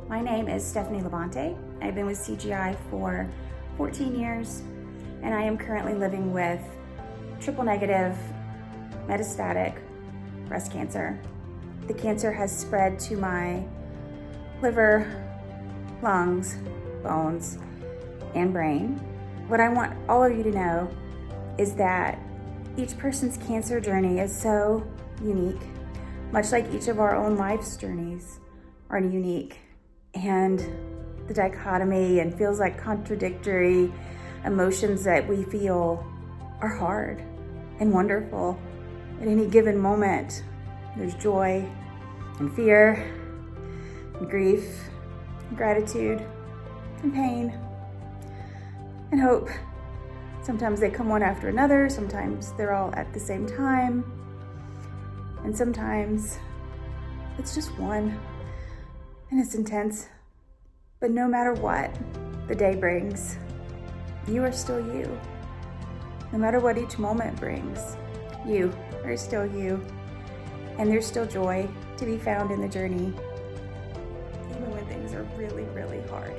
My name is Stephanie LaBonte. I've been with CGI for 14 years, and I am currently living with triple negative metastatic breast cancer. The cancer has spread to my liver, lungs, bones, and brain. What I want all of you to know is that each person's cancer journey is so unique, much like each of our own life's journeys are unique. And the dichotomy and feels like contradictory emotions that we feel are hard and wonderful. At any given moment, there's joy and fear and grief, and gratitude and pain and hope. Sometimes they come one after another, sometimes they're all at the same time, and sometimes it's just one, and it's intense. But no matter what the day brings, you are still you. No matter what each moment brings, you are still you, and there's still joy to be found in the journey, even when things are really, really hard.